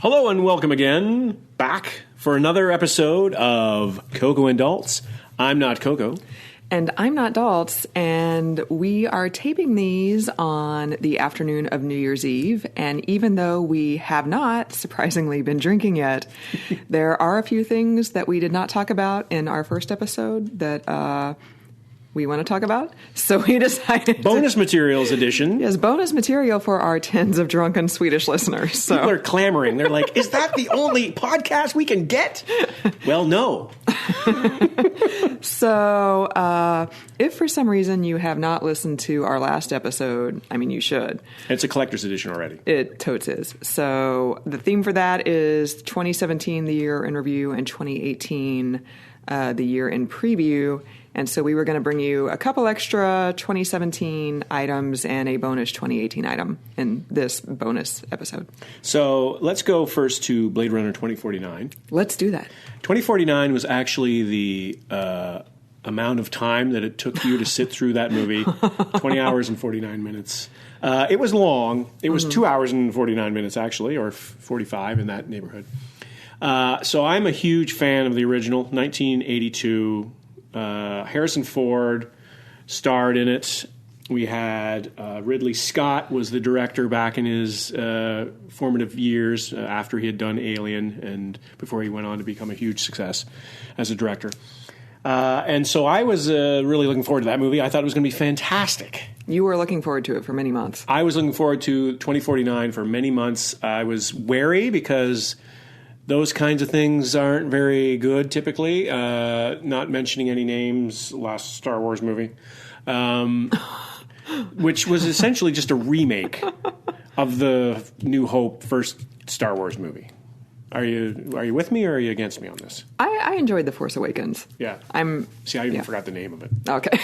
Hello and welcome again, back for another episode of Coco and Daltz. I'm not Coco. And I'm not Daltz, and we are taping these on the afternoon of New Year's Eve, and even though we have not, surprisingly, been drinking yet, there are a few things that we did not talk about in our first episode that we want to talk about, so we decided Bonus materials edition. Yes, bonus material for our tens of drunken Swedish listeners. So. People are clamoring. They're like, is that the only podcast we can get? Well, no. So, if for some reason you have not listened to our last episode, I mean, you should. It's a collector's edition already. It totes is. So, the theme for that is 2017, the year in review, and 2018, the year in preview. And so we were going to bring you a couple extra 2017 items and a bonus 2018 item in this bonus episode. So let's go first to Blade Runner 2049. Let's do that. 2049 was actually the amount of time that it took you to sit through that movie, 20 hours and 49 minutes. It was long. It was 2 hours and 49 minutes, actually, or 45 in that neighborhood. So I'm a huge fan of the original, 1982. Harrison Ford starred in it. We had Ridley Scott was the director back in his formative years after he had done Alien and before he went on to become a huge success as a director. And so I was really looking forward to that movie. I thought it was going to be fantastic. You were looking forward to it for many months. I was looking forward to 2049 for many months. I was wary because those kinds of things aren't very good typically. Not mentioning any names, last Star Wars movie, which was essentially just a remake of the New Hope first Star Wars movie. Are you with me or are you against me on this? I enjoyed The Force Awakens. Yeah. I even forgot the name of it. Okay.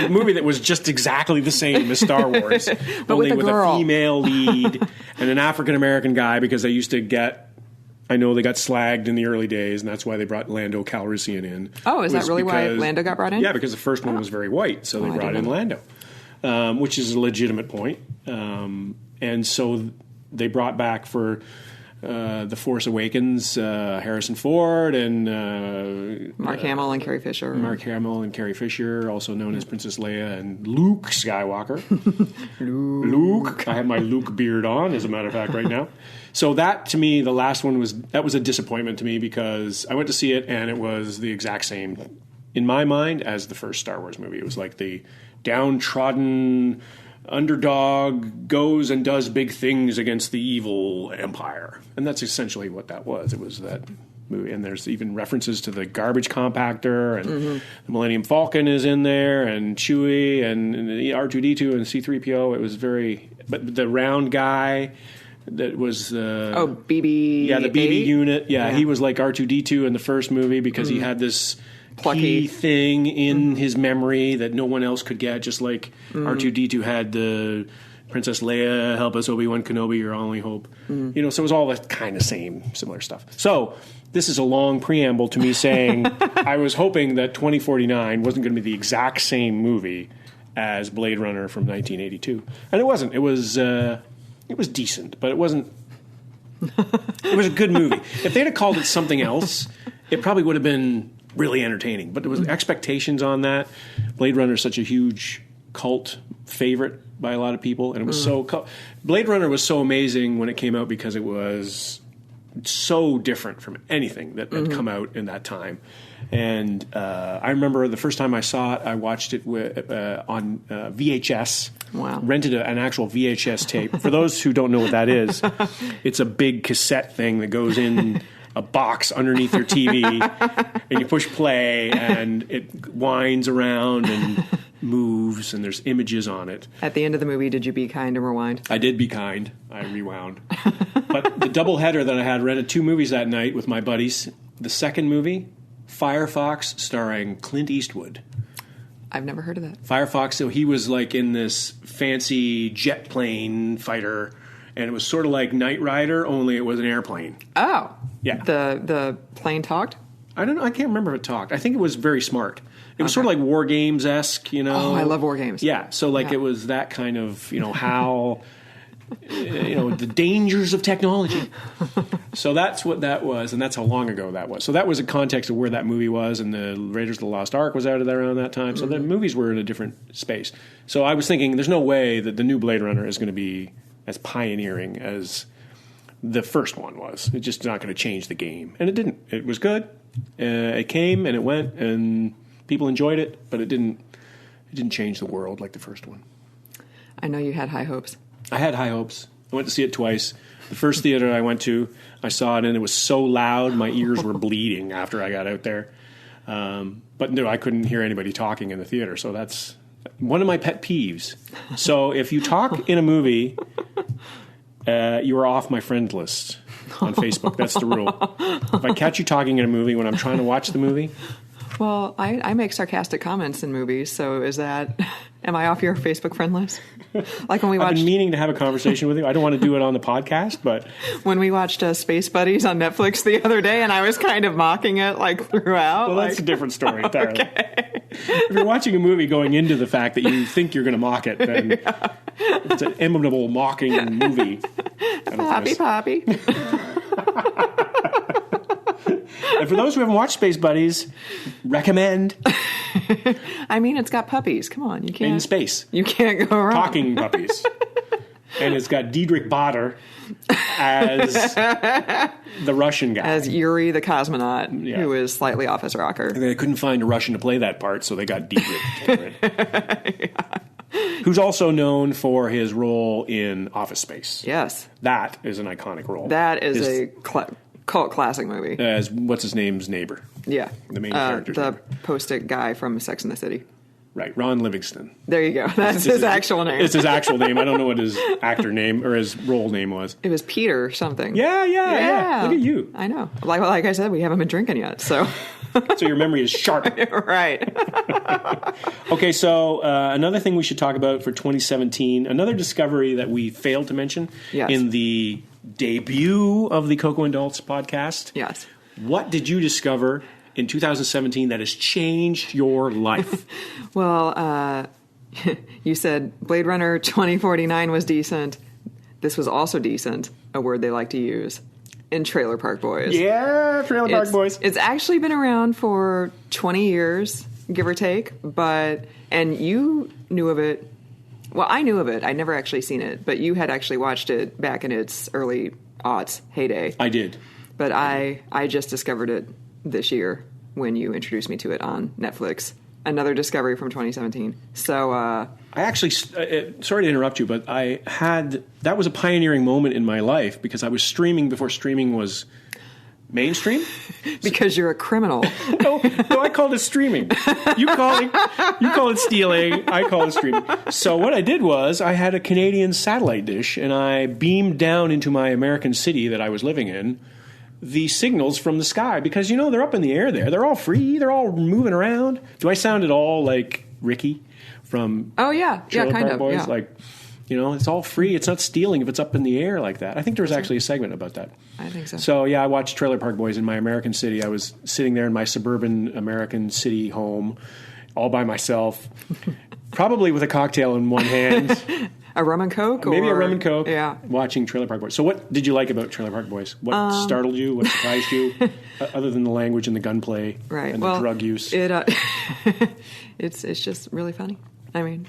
A movie that was just exactly the same as Star Wars, but only with a female lead and an African-American guy because they used to get... I know they got slagged in the early days, and that's why they brought Lando Calrissian in. Oh, is that really why Lando got brought in? Yeah, because the first one was very white, so they brought in Lando, which is a legitimate point. And so they brought back for The Force Awakens Harrison Ford and Mark Hamill and Carrie Fisher. Mark Hamill and Carrie Fisher, also known as Princess Leia, and Luke Skywalker. Luke. I have my Luke beard on, as a matter of fact, right now. So that, to me, the last one was a disappointment to me because I went to see it and it was the exact same, in my mind, as the first Star Wars movie. It was like the downtrodden underdog goes and does big things against the evil empire. And that's essentially what that was. It was that movie. And there's even references to the garbage compactor and the Millennium Falcon is in there and Chewie and the R2-D2 and C-3PO. It was very... But the round guy... That was BB. Yeah, the BB unit. Yeah, he was like R2-D2 in the first movie because he had this plucky thing in his memory that no one else could get. Just like R2-D2 had the Princess Leia, help us Obi-Wan Kenobi, your only hope. So it was all that kind of similar stuff. So this is a long preamble to me saying I was hoping that 2049 wasn't going to be the exact same movie as Blade Runner from 1982, and it wasn't. It was decent, but it wasn't... It was a good movie. If they'd have called it something else, it probably would have been really entertaining. But there was expectations on that. Blade Runner is such a huge cult favorite by a lot of people. And it was Blade Runner was so amazing when it came out because it was so different from anything that had come out in that time. And I remember the first time I saw it, I watched it on VHS. Wow. Rented an actual VHS tape. For those who don't know what that is, it's a big cassette thing that goes in a box underneath your TV, and you push play, and it winds around and moves, and there's images on it. At the end of the movie, did you be kind and rewind? I did be kind. I rewound. But the double header that I had, rented 2 movies that night with my buddies. The second movie, Firefox, starring Clint Eastwood. I've never heard of that. Firefox, so he was like in this fancy jet plane fighter, and it was sort of like Knight Rider, only it was an airplane. Oh. Yeah. The plane talked? I don't know. I can't remember if it talked. I think it was very smart. It was sort of like War Games-esque, Oh, I love War Games. Yeah. So like it was that kind of, HAL the dangers of technology. So that's what that was, and that's how long ago that was. So that was a context of where that movie was, and the Raiders of the Lost Ark was out of there around that time. So the movies were in a different space. So I was thinking, there's no way that the new Blade Runner is going to be as pioneering as the first one was. It's just not going to change the game, and it didn't. It was good. It came and it went, and people enjoyed it, but it didn't change the world like the first one. I know you had high hopes. I had high hopes. I went to see it twice. The first theater I went to, I saw it, and it was so loud, my ears were bleeding after I got out there. But no, I couldn't hear anybody talking in the theater, so that's one of my pet peeves. So if you talk in a movie, you are off my friend list on Facebook. That's the rule. If I catch you talking in a movie when I'm trying to watch the movie... Well, I make sarcastic comments in movies, so am I off your Facebook friend list? Like when we watched... I've been meaning to have a conversation with you. I don't want to do it on the podcast, but... When we watched Space Buddies on Netflix the other day, and I was kind of mocking it, throughout. Well, that's a different story entirely. Okay. If you're watching a movie going into the fact that you think you're going to mock it, then it's an imitable mocking movie. Poppy. And for those who haven't watched Space Buddies, recommend. I mean, it's got puppies. Come on, you can't... In space. You can't go wrong. Talking puppies. And it's got Diedrich Bader as the Russian guy. As Yuri the cosmonaut, who is slightly off his rocker. And they couldn't find a Russian to play that part, so they got Diedrich. Who's also known for his role in Office Space. Yes. That is an iconic role. That is a cult classic movie. As what's his name's neighbor. Yeah. The main character's the neighbor. Post-it guy from Sex and the City. Right, Ron Livingston. There you go. That's his actual name. It's his actual name. I don't know what his actor name or his role name was. It was Peter something. Yeah. Look at you. I know. Like I said, we haven't been drinking yet, so... So your memory is sharp. Right. Okay, so another thing we should talk about for 2017, another discovery that we failed to mention in the debut of the Coco and Daltz podcast. Yes. What did you discover in 2017 that has changed your life? Well, you said Blade Runner 2049 was decent. This was also decent, a word they like to use. In Trailer Park Boys. Yeah, Trailer Park Boys. It's actually been around for 20 years, give or take, and you knew of it. Well, I knew of it. I'd never actually seen it, but you had actually watched it back in its early aughts heyday. I did. But I just discovered it this year when you introduced me to it on Netflix. Another discovery from 2017. So, I actually, sorry to interrupt you, but that was a pioneering moment in my life because I was streaming before streaming was mainstream. Because you're a criminal. No, I called it streaming. You call it stealing. I call it streaming. So what I did was I had a Canadian satellite dish and I beamed down into my American city that I was living in the signals from the sky because, they're up in the air there. They're all free. They're all moving around. Do I sound at all like Ricky from Trailer Park Boys? Yeah. Like, it's all free. It's not stealing if it's up in the air like that. I think there was actually a segment about that. I think so. So, I watched Trailer Park Boys in my American city. I was sitting there in my suburban American city home all by myself, probably with a cocktail in one hand. A rum and Coke? Maybe a rum and Coke. Yeah. Watching Trailer Park Boys. So what did you like about Trailer Park Boys? What startled you? What surprised you? Other than the language and the gunplay and the drug use. It's just really funny. I mean,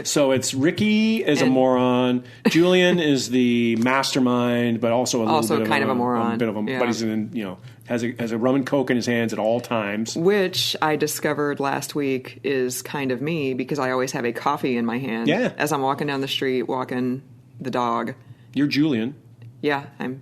So it's Ricky is a moron. Julian is the mastermind, but also a moron. But he's has a rum and Coke in his hands at all times. Which I discovered last week is kind of me because I always have a coffee in my hand as I'm walking down the street, walking the dog. You're Julian. Yeah, I'm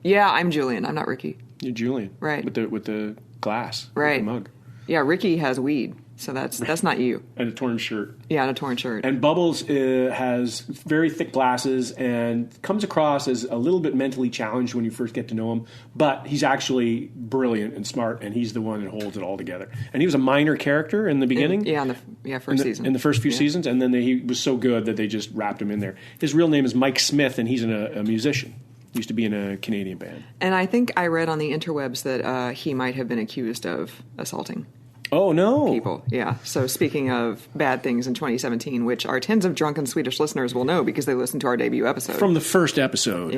Julian. I'm not Ricky. You're Julian. Right. With the glass. Right. With the mug. Yeah, Ricky has weed. So that's not you. And a torn shirt. Yeah, and a torn shirt. And Bubbles has very thick glasses and comes across as a little bit mentally challenged when you first get to know him. But he's actually brilliant and smart, and he's the one that holds it all together. And he was a minor character in the beginning. First season. In the first few seasons, and then he was so good that they just wrapped him in there. His real name is Mike Smith, and he's a musician. He used to be in a Canadian band. And I think I read on the interwebs that he might have been accused of assaulting. Oh, no. people. Yeah. So speaking of bad things in 2017, which our tens of drunken Swedish listeners will know because they listened to our debut episode. From the first episode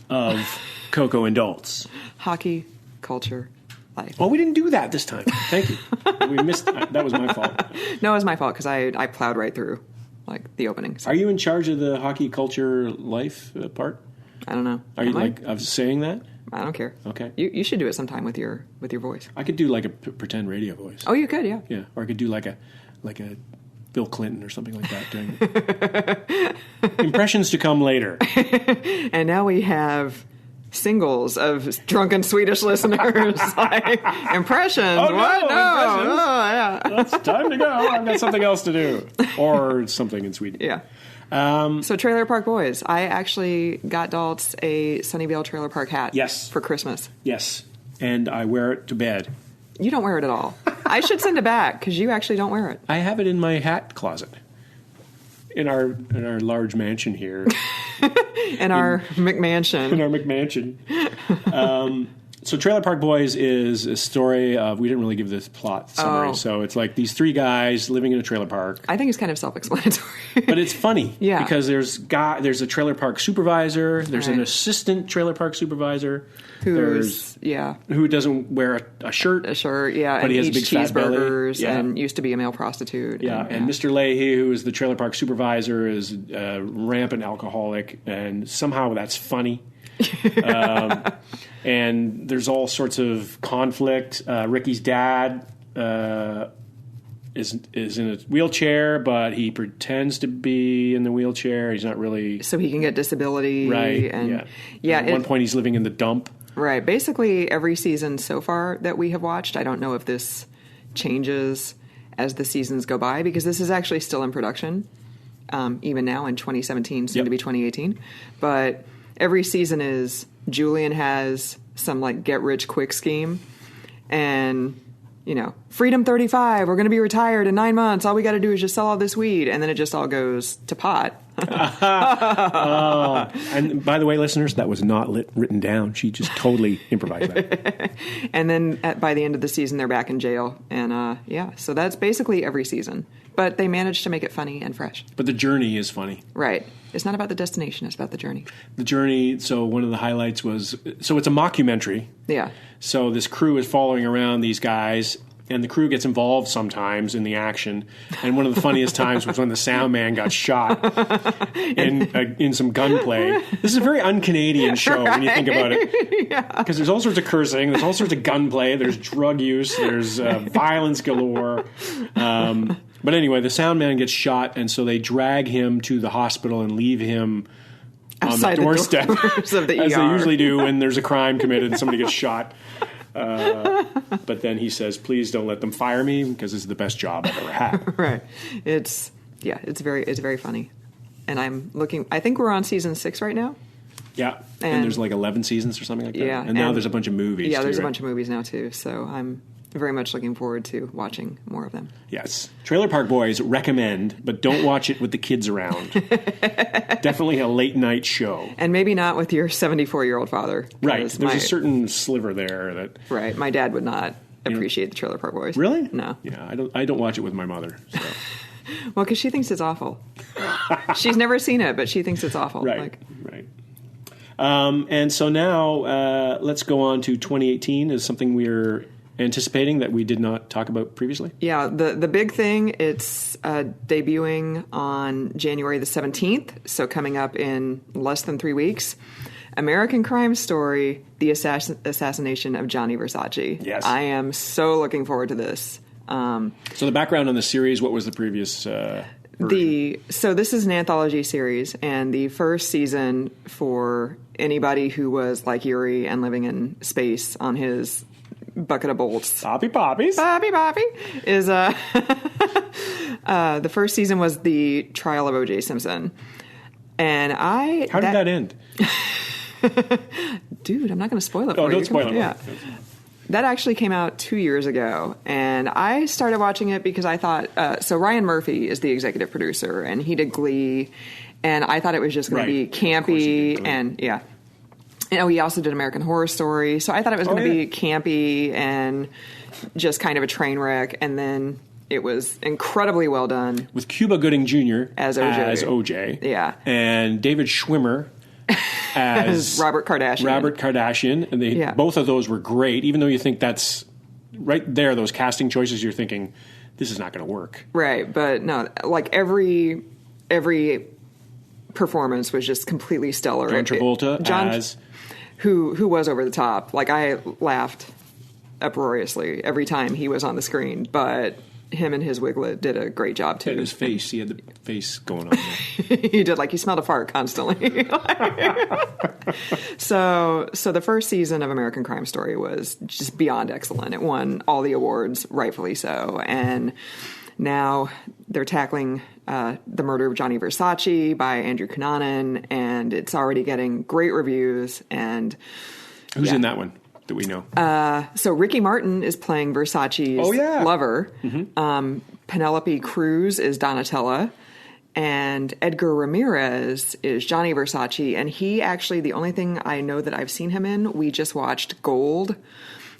of Coco and Dolts. Hockey, culture, life. Oh, we didn't do that this time. Thank you. We missed that. That was my fault. No, it was my fault because I plowed right through the opening. So. Are you in charge of the hockey, culture, life part? I don't know. Are you of saying that? I don't care. Okay. You should do it sometime with your voice. I could do like a pretend radio voice. Oh, you could, yeah. Yeah, or I could do like a Bill Clinton or something like that. Doing impressions to come later. And now we have singles of drunken Swedish listeners. Impressions? Oh, what? No. Impressions? Oh, yeah. It's time to go. I've got something else to do. Or something in Sweden. Yeah. So Trailer Park Boys. I actually got Daltz a Sunnyvale Trailer Park hat. Yes. For Christmas. Yes. And I wear it to bed. You don't wear it at all. I should send it back because you actually don't wear it. I have it in my hat closet. In our large mansion here. in our McMansion. In our McMansion. So Trailer Park Boys is a story of, we didn't really give this plot summary, so it's like these three guys living in a trailer park. I think it's kind of self-explanatory. But it's funny. Yeah. Because there's a trailer park supervisor, there's an assistant trailer park supervisor, who doesn't wear a shirt. A shirt, yeah. But he has a big fat belly. Cheeseburgers and used to be a male prostitute. Yeah, and Mr. Leahy, who is the trailer park supervisor, is a rampant alcoholic, and somehow that's funny. And there's all sorts of conflict. Ricky's dad is in a wheelchair, but he pretends to be in the wheelchair. He's not really, so he can get disability. Right. And at one point, he's living in the dump. Right. Basically, every season so far that we have watched, I don't know if this changes as the seasons go by, because this is actually still in production, even now in 2017, soon to be 2018. But every season is Julian has some get-rich-quick scheme, and, Freedom 35, we're going to be retired in 9 months. All we got to do is just sell all this weed, and then it just all goes to pot. And by the way, listeners, that was not written down. She just totally improvised that. And then by the end of the season, they're back in jail. And so that's basically every season. But they managed to make it funny and fresh. But the journey is funny. Right. It's not about the destination. It's about the journey. The journey. So one of the highlights was, it's a mockumentary. Yeah. So this crew is following around these guys, and the crew gets involved sometimes in the action. And one of the funniest times was when the sound man got shot in some gunplay. This is a very un-Canadian show when you think about it. Because there's all sorts of cursing, there's all sorts of gunplay, there's drug use, there's violence galore. But anyway, the sound man gets shot, and so they drag him to the hospital and leave him outside on the doorstep, of the ER. As they usually do when there's a crime committed and somebody gets shot. But then he says, "Please don't let them fire me because this is the best job I've ever had." Right. It's very funny, and I think we're on season 6 right now. Yeah, and there's 11 seasons or something like that. Yeah, and now there's a bunch of movies. Yeah, there's a bunch of movies now too. So I'm very much looking forward to watching more of them. Yes. Trailer Park Boys recommend, but don't watch it with the kids around. Definitely a late night show. And maybe not with your 74-year-old father. Right. There's a certain sliver there that... Right. My dad would not appreciate the Trailer Park Boys. Really? No. Yeah, I don't watch it with my mother. So. Well, because she thinks it's awful. She's never seen it, but she thinks it's awful. Right. Right. And so now let's go on to 2018 as something we're anticipating that we did not talk about previously. Yeah, the big thing, it's debuting on January the 17th, so coming up in less than 3 weeks. American Crime Story, The Assassination of Gianni Versace. Yes. I am so looking forward to this. So the background on the series, what was the previous So this is an anthology series, and the first season, for anybody who was like Yuri and living in space on his bucket of bolts, Poppy, is the first season was the trial of O.J. Simpson, and how did that end? Dude, I'm not going to spoil it for you. Don't spoil it. Yeah. That actually came out 2 years ago, and I started watching it because I thought, so Ryan Murphy is the executive producer, and he did Glee, and I thought it was just going to be campy, and he also did American Horror Story. So I thought it was going to be campy and just kind of a train wreck. And then it was incredibly well done. With Cuba Gooding Jr. as OJ. Yeah. And David Schwimmer as Robert Kardashian. And both of those were great, even though you think that's right there, those casting choices, you're thinking, this is not going to work. Right. But no, like every performance was just completely stellar. John Travolta as... Who was over the top. Like, I laughed uproariously every time he was on the screen, but him and his wiglet did a great job, too. And his face, he had the face going on there. He did, like, he smelled a fart constantly. So the first season of American Crime Story was just beyond excellent. It won all the awards, rightfully so, and now they're tackling The Murder of Gianni Versace by Andrew Cunanan, and it's already getting great reviews. And who's in that one that we know? So Ricky Martin is playing Versace's lover. Mm-hmm. Penelope Cruz is Donatella. And Edgar Ramirez is Gianni Versace. And he actually, the only thing I know that I've seen him in, we just watched Gold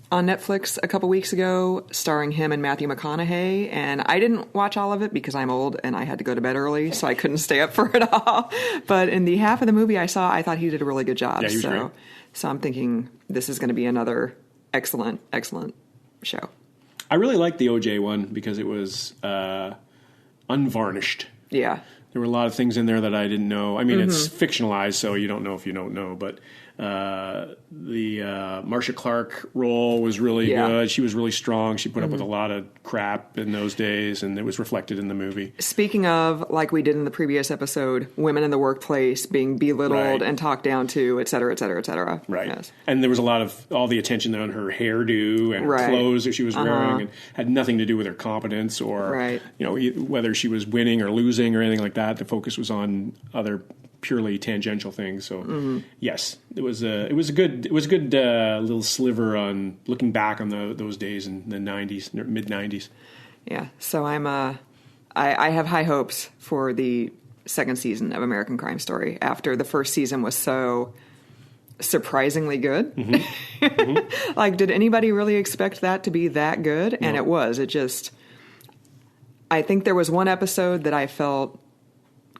on Netflix a couple weeks ago, starring him and Matthew McConaughey. And I didn't watch all of it because I'm old and I had to go to bed early, so I couldn't stay up for it all. But in the half of the movie I saw, I thought he did a really good job. Yeah, he was great. So I'm thinking this is going to be another excellent, excellent show. I really liked the OJ one because it was unvarnished. Yeah. There were a lot of things in there that I didn't know. I mean, it's fictionalized, so you don't know if you don't know. But the Marcia Clark role was really good. She was really strong. She put up with a lot of crap in those days, and it was reflected in the movie. Speaking of, like we did in the previous episode, women in the workplace being belittled and talked down to, et cetera, et cetera, et cetera. Right. Yes. And there was a lot of all the attention on her hairdo and her clothes that she was wearing, and had nothing to do with her competence or whether she was winning or losing or anything like that. The focus was on other purely tangential things. So yes, it was a good little sliver on looking back on those days in the 90s, mid 90s. Yeah. So I have high hopes for the second season of American Crime Story after the first season was so surprisingly good. Like, did anybody really expect that to be that good? No. And it was. I think there was one episode that I felt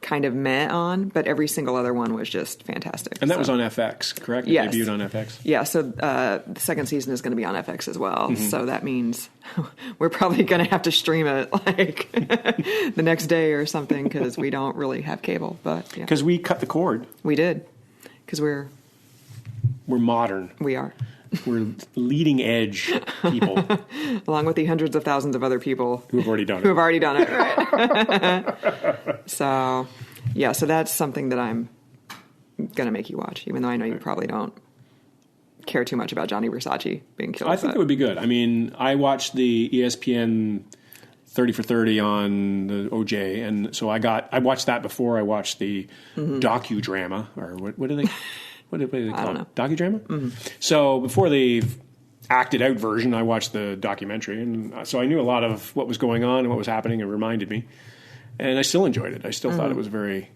kind of meh on, but every single other one was just fantastic. And that was on FX, correct? Yes. It debuted on FX? Yeah, so the second season is going to be on FX as well. So that means we're probably going to have to stream it like the next day or something because we don't really have cable. But because we cut the cord. We did. Because we're modern. We are. We're leading edge people. Along with the hundreds of thousands of other people who have already done it, right? So that's something that I'm going to make you watch, even though I know you probably don't care too much about Gianni Versace being killed. I think it would be good. I mean, I watched the ESPN 30 for 30 on the OJ, and so I watched that before I watched the docudrama, or what do they... What do they call it? Docudrama? So before the acted out version, I watched the documentary. And so I knew a lot of what was going on and what was happening. It reminded me. And I still enjoyed it. I still thought it was a very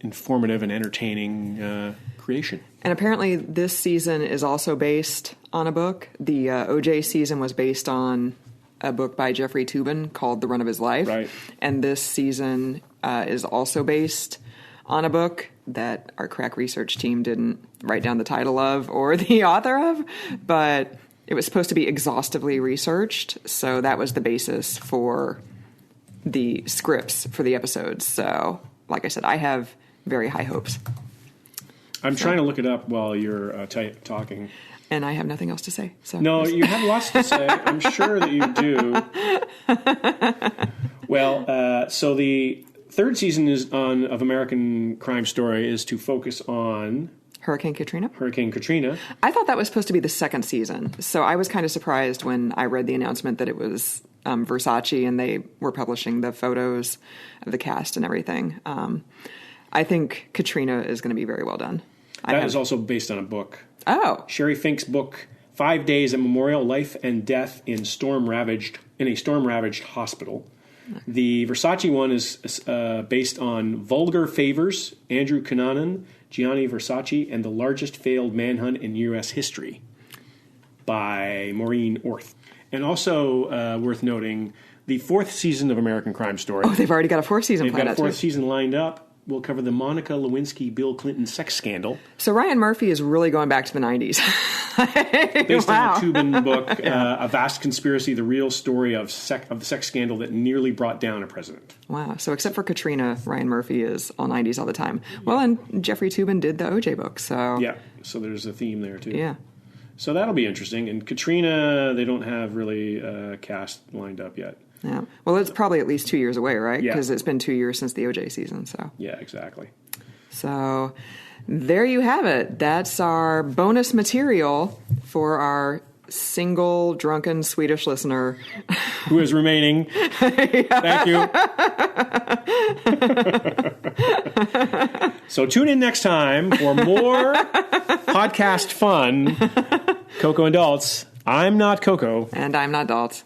informative and entertaining creation. And apparently this season is also based on a book. The OJ season was based on a book by Jeffrey Toobin called The Run of His Life. Right. And this season is also based on a book that our crack research team didn't write down the title of or the author of, but it was supposed to be exhaustively researched, so that was the basis for the scripts for the episodes. So, like I said, I have very high hopes. I'm trying to look it up while you're talking. And I have nothing else to say. So no, you have lots to say. I'm sure that you do. Well, so the third season of American Crime Story is to focus on Hurricane Katrina. I thought that was supposed to be the second season, so I was kind of surprised when I read the announcement that it was Versace and they were publishing the photos of the cast and everything. I think Katrina is going to be very well done. That is also based on a book. Oh, Sherry Fink's book, 5 Days at Memorial: Life and Death in a Storm-Ravaged Hospital. The Versace one is based on Vulgar Favors, Andrew Cunanan, Gianni Versace, and the largest failed manhunt in U.S. history by Maureen Orth. And also worth noting, the 4th season of American Crime Story. Oh, they've already got a 4th season planned out. They've got a 4th season lined up. We'll cover the Monica Lewinsky-Bill Clinton sex scandal. So Ryan Murphy is really going back to the 90s. Based on the Tubin book, A Vast Conspiracy, the real story of the sex scandal that nearly brought down a president. Wow. So except for Katrina, Ryan Murphy is all 90s all the time. Well, and Jeffrey Tubin did the OJ book. So yeah, so there's a theme there, too. Yeah. So that'll be interesting. And Katrina, they don't have really a cast lined up yet. Yeah. Well, it's probably at least 2 years away, right? Yeah. Because it's been 2 years since the OJ season. So yeah, exactly. So there you have it. That's our bonus material for our single drunken Swedish listener who is remaining. Thank you. So tune in next time for more podcast fun. Coco and Daltz. I'm not Coco. And I'm not Daltz.